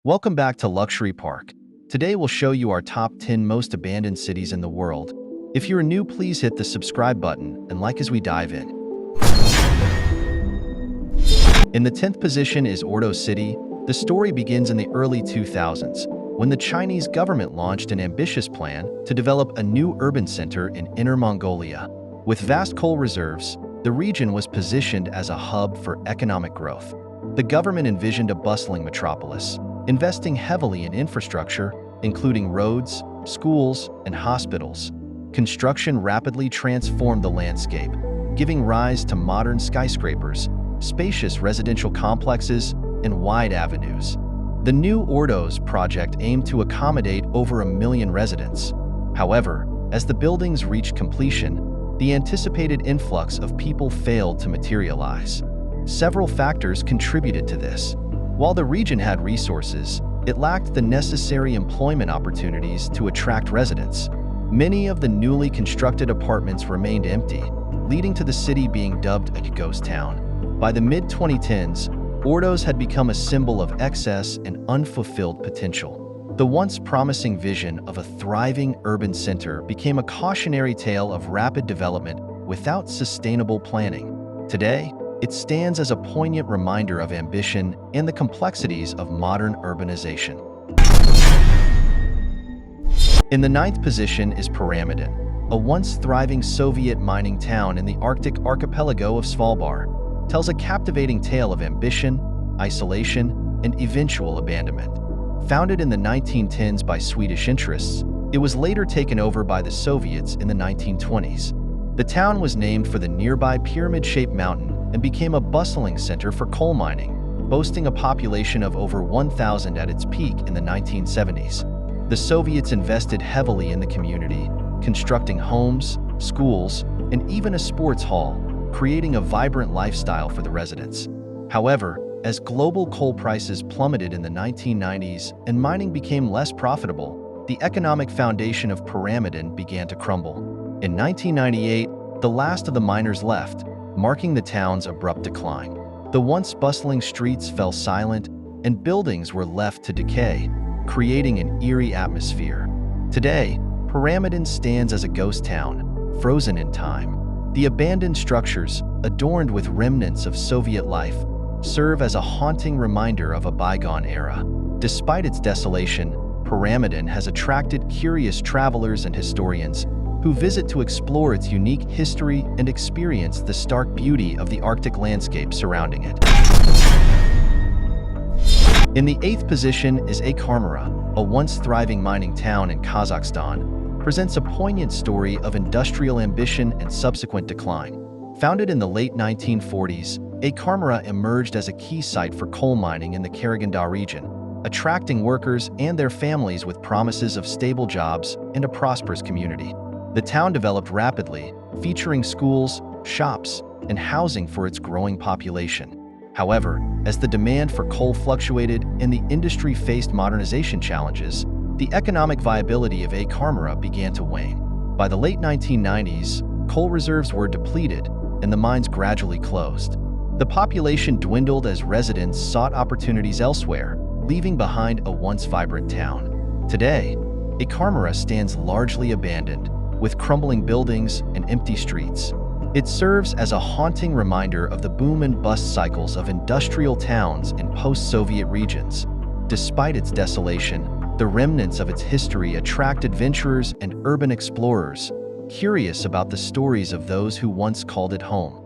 Welcome back to Luxury Park. Today we'll show you our top 10 most abandoned cities in the world. If you're new, please hit the subscribe button and like as we dive in. In the 10th position is Ordo City. The story begins in the early 2000s, when the Chinese government launched an ambitious plan to develop a new urban center in Inner Mongolia. With vast coal reserves, the region was positioned as a hub for economic growth. The government envisioned a bustling metropolis, investing heavily in infrastructure, including roads, schools, and hospitals. Construction rapidly transformed the landscape, giving rise to modern skyscrapers, spacious residential complexes, and wide avenues. The new Ordos project aimed to accommodate over 1 million residents. However, as the buildings reached completion, the anticipated influx of people failed to materialize. Several factors contributed to this. While the region had resources, it lacked the necessary employment opportunities to attract residents. Many of the newly constructed apartments remained empty, leading to the city being dubbed a ghost town. By the mid-2010s, Ordos had become a symbol of excess and unfulfilled potential. The once promising vision of a thriving urban center became a cautionary tale of rapid development without sustainable planning. Today, it stands as a poignant reminder of ambition and the complexities of modern urbanization. In the 9th position is Pyramiden, a once thriving Soviet mining town in the Arctic archipelago of Svalbard. Tells a captivating tale of ambition, isolation, and eventual abandonment. Founded in the 1910s by Swedish interests, it was later taken over by the Soviets in the 1920s. The town was named for the nearby pyramid-shaped mountain and became a bustling center for coal mining, boasting a population of over 1,000 at its peak in the 1970s. The Soviets invested heavily in the community, constructing homes, schools, and even a sports hall, creating a vibrant lifestyle for the residents. However, as global coal prices plummeted in the 1990s and mining became less profitable, the economic foundation of Pyramiden began to crumble. In 1998, the last of the miners left, marking the town's abrupt decline. The once bustling streets fell silent, and buildings were left to decay, creating an eerie atmosphere. Today, Pyramiden stands as a ghost town, frozen in time. The abandoned structures, adorned with remnants of Soviet life, serve as a haunting reminder of a bygone era. Despite its desolation, Pyramiden has attracted curious travelers and historians who visit to explore its unique history and experience the stark beauty of the Arctic landscape surrounding it. In the 8th position is Akar, a once thriving mining town in Kazakhstan, presents a poignant story of industrial ambition and subsequent decline. Founded in the late 1940s, Akar emerged as a key site for coal mining in the Karaganda region, attracting workers and their families with promises of stable jobs and a prosperous community. The town developed rapidly, featuring schools, shops, and housing for its growing population. However, as the demand for coal fluctuated and the industry faced modernization challenges, the economic viability of Akar began to wane. By the late 1990s, coal reserves were depleted and the mines gradually closed. The population dwindled as residents sought opportunities elsewhere, leaving behind a once vibrant town. Today, Akar stands largely abandoned, with crumbling buildings and empty streets. It serves as a haunting reminder of the boom and bust cycles of industrial towns in post-Soviet regions. Despite its desolation, the remnants of its history attract adventurers and urban explorers, curious about the stories of those who once called it home.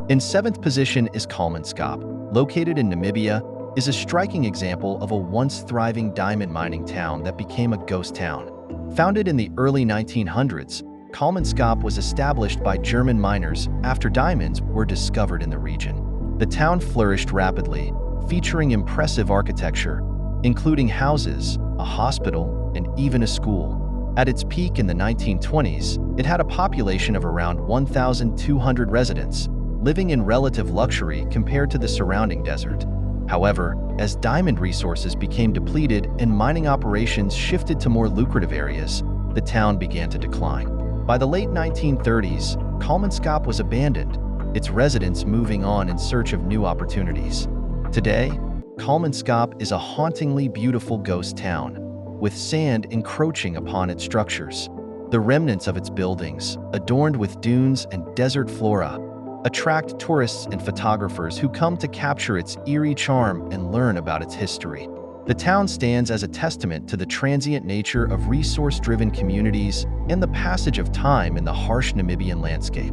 In 7th position is Kalmanskap, located in Namibia, is a striking example of a once thriving diamond mining town that became a ghost town. Founded in the early 1900s, Kalmanskap was established by German miners after diamonds were discovered in the region. The town flourished rapidly, featuring impressive architecture, including houses, a hospital, and even a school. At its peak in the 1920s, it had a population of around 1,200 residents, living in relative luxury compared to the surrounding desert. However, as diamond resources became depleted and mining operations shifted to more lucrative areas, the town began to decline. By the late 1930s, Kalmanskap was abandoned, its residents moving on in search of new opportunities. Today, Kalmanskap is a hauntingly beautiful ghost town, with sand encroaching upon its structures. The remnants of its buildings, adorned with dunes and desert flora, attract tourists and photographers who come to capture its eerie charm and learn about its history. The town stands as a testament to the transient nature of resource-driven communities and the passage of time in the harsh Namibian landscape.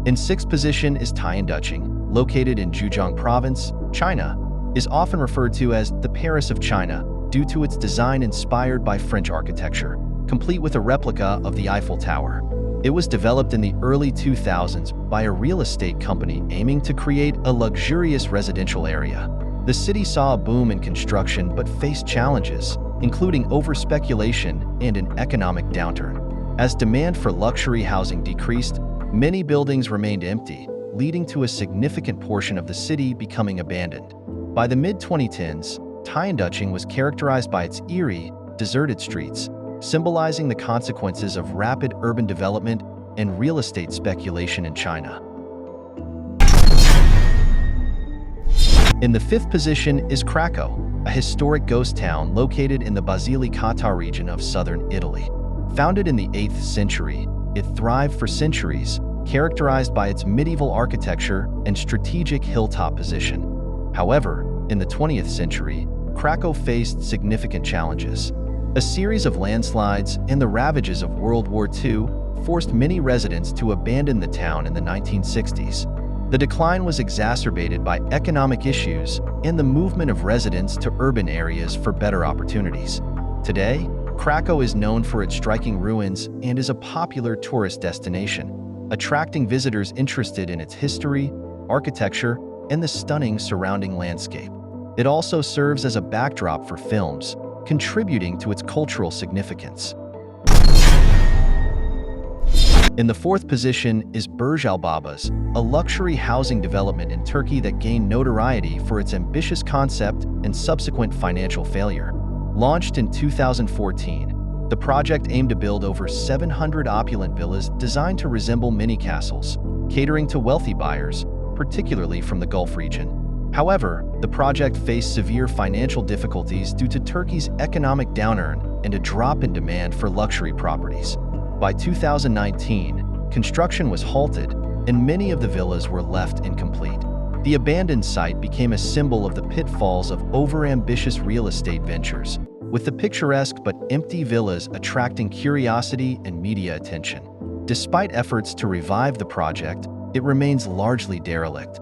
In sixth position is Tianduching, located in Zhejiang Province, China, is often referred to as the Paris of China due to its design inspired by French architecture, complete with a replica of the Eiffel Tower. It was developed in the early 2000s by a real estate company aiming to create a luxurious residential area. The city saw a boom in construction but faced challenges, including over-speculation and an economic downturn. As demand for luxury housing decreased, many buildings remained empty, leading to a significant portion of the city becoming abandoned. By the mid-2010s, Tianduching was characterized by its eerie, deserted streets, symbolizing the consequences of rapid urban development and real estate speculation in China. In the fifth position is Krakow, a historic ghost town located in the Basilicata region of southern Italy. Founded in the 8th century, it thrived for centuries, characterized by its medieval architecture and strategic hilltop position. However, in the 20th century, Krakow faced significant challenges. A series of landslides and the ravages of World War II forced many residents to abandon the town in the 1960s. The decline was exacerbated by economic issues and the movement of residents to urban areas for better opportunities. Today, Krakow is known for its striking ruins and is a popular tourist destination, attracting visitors interested in its history, architecture, and the stunning surrounding landscape. It also serves as a backdrop for films, contributing to its cultural significance. In the fourth position is Burj Al Babas, a luxury housing development in Turkey that gained notoriety for its ambitious concept and subsequent financial failure. Launched in 2014, the project aimed to build over 700 opulent villas designed to resemble mini-castles, catering to wealthy buyers, particularly from the Gulf region. However, the project faced severe financial difficulties due to Turkey's economic downturn and a drop in demand for luxury properties. By 2019, construction was halted, and many of the villas were left incomplete. The abandoned site became a symbol of the pitfalls of over-ambitious real estate ventures, with the picturesque but empty villas attracting curiosity and media attention. Despite efforts to revive the project, it remains largely derelict.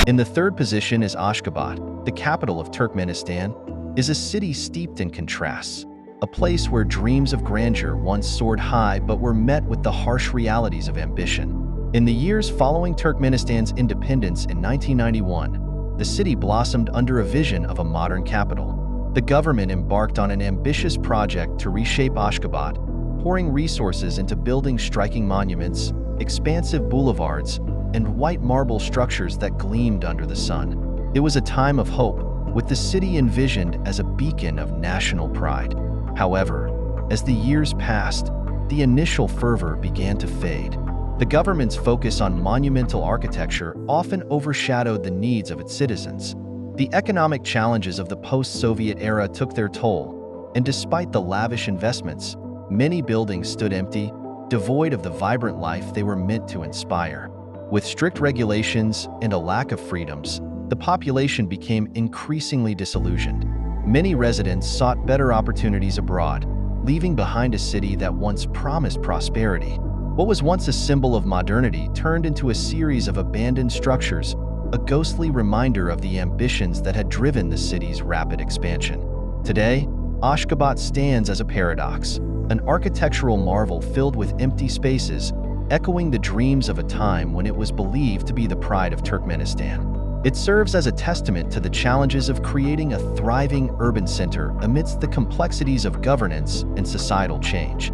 In the third position is Ashgabat, the capital of Turkmenistan, is a city steeped in contrasts, a place where dreams of grandeur once soared high but were met with the harsh realities of ambition. In the years following Turkmenistan's independence in 1991, the city blossomed under a vision of a modern capital. The government embarked on an ambitious project to reshape Ashgabat, pouring resources into building striking monuments, expansive boulevards, and white marble structures that gleamed under the sun. It was a time of hope, with the city envisioned as a beacon of national pride. However, as the years passed, the initial fervor began to fade. The government's focus on monumental architecture often overshadowed the needs of its citizens. The economic challenges of the post-Soviet era took their toll, and despite the lavish investments, many buildings stood empty, devoid of the vibrant life they were meant to inspire. With strict regulations and a lack of freedoms, the population became increasingly disillusioned. Many residents sought better opportunities abroad, leaving behind a city that once promised prosperity. What was once a symbol of modernity turned into a series of abandoned structures, a ghostly reminder of the ambitions that had driven the city's rapid expansion. Today, Ashgabat stands as a paradox, an architectural marvel filled with empty spaces, echoing the dreams of a time when it was believed to be the pride of Turkmenistan. It serves as a testament to the challenges of creating a thriving urban center amidst the complexities of governance and societal change.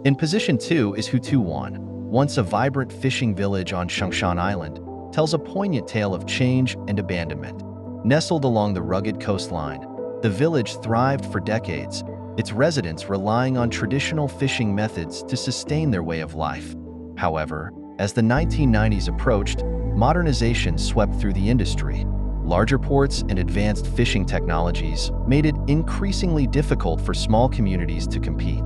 In position 2 is Huan, once a vibrant fishing village on Shangshan Island, tells a poignant tale of change and abandonment. Nestled along the rugged coastline, the village thrived for decades, its residents relying on traditional fishing methods to sustain their way of life. However, as the 1990s approached, modernization swept through the industry. Larger ports and advanced fishing technologies made it increasingly difficult for small communities to compete.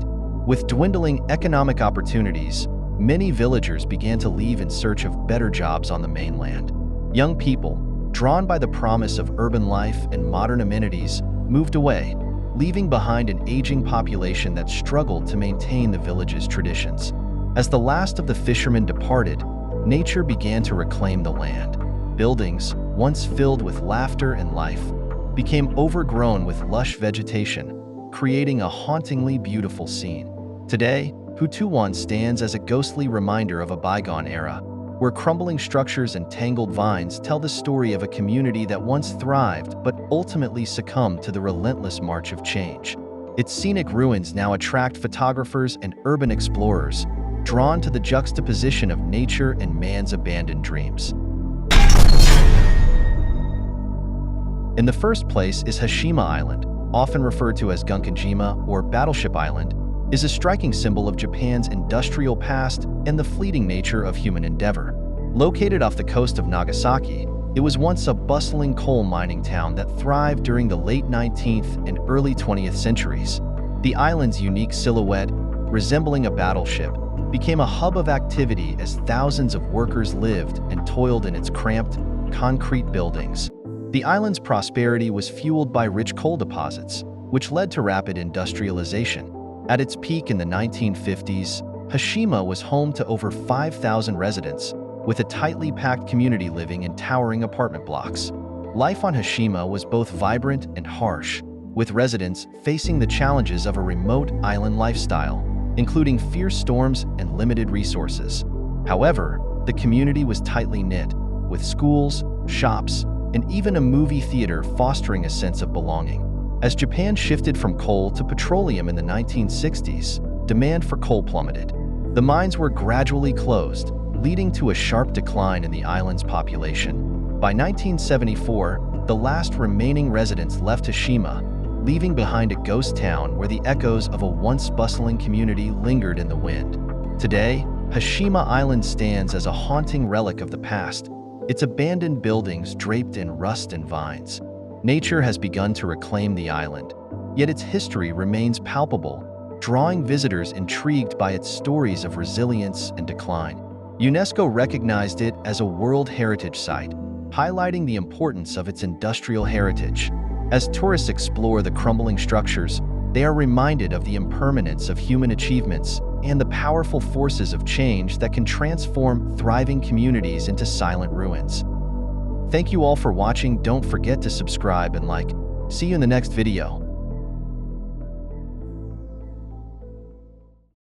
With dwindling economic opportunities, many villagers began to leave in search of better jobs on the mainland. Young people, drawn by the promise of urban life and modern amenities, moved away, leaving behind an aging population that struggled to maintain the village's traditions. As the last of the fishermen departed, nature began to reclaim the land. Buildings, once filled with laughter and life, became overgrown with lush vegetation, creating a hauntingly beautiful scene. Today, Huan stands as a ghostly reminder of a bygone era, where crumbling structures and tangled vines tell the story of a community that once thrived but ultimately succumbed to the relentless march of change. Its scenic ruins now attract photographers and urban explorers, drawn to the juxtaposition of nature and man's abandoned dreams. In the first place is Hashima Island, often referred to as Gunkanjima or Battleship Island, is a striking symbol of Japan's industrial past and the fleeting nature of human endeavor. Located off the coast of Nagasaki, it was once a bustling coal mining town that thrived during the late 19th and early 20th centuries. The island's unique silhouette, resembling a battleship, became a hub of activity as thousands of workers lived and toiled in its cramped, concrete buildings. The island's prosperity was fueled by rich coal deposits, which led to rapid industrialization. At its peak in the 1950s, Hashima was home to over 5,000 residents, with a tightly packed community living in towering apartment blocks. Life on Hashima was both vibrant and harsh, with residents facing the challenges of a remote island lifestyle, including fierce storms and limited resources. However, the community was tightly knit, with schools, shops, and even a movie theater fostering a sense of belonging. As Japan shifted from coal to petroleum in the 1960s, demand for coal plummeted. The mines were gradually closed, leading to a sharp decline in the island's population. By 1974, the last remaining residents left Hashima, leaving behind a ghost town where the echoes of a once bustling community lingered in the wind. Today, Hashima Island stands as a haunting relic of the past, its abandoned buildings draped in rust and vines. Nature has begun to reclaim the island, yet its history remains palpable, drawing visitors intrigued by its stories of resilience and decline. UNESCO recognized it as a World Heritage Site, highlighting the importance of its industrial heritage. As tourists explore the crumbling structures, they are reminded of the impermanence of human achievements and the powerful forces of change that can transform thriving communities into silent ruins. Thank you all for watching. Don't forget to subscribe and like. See you in the next video.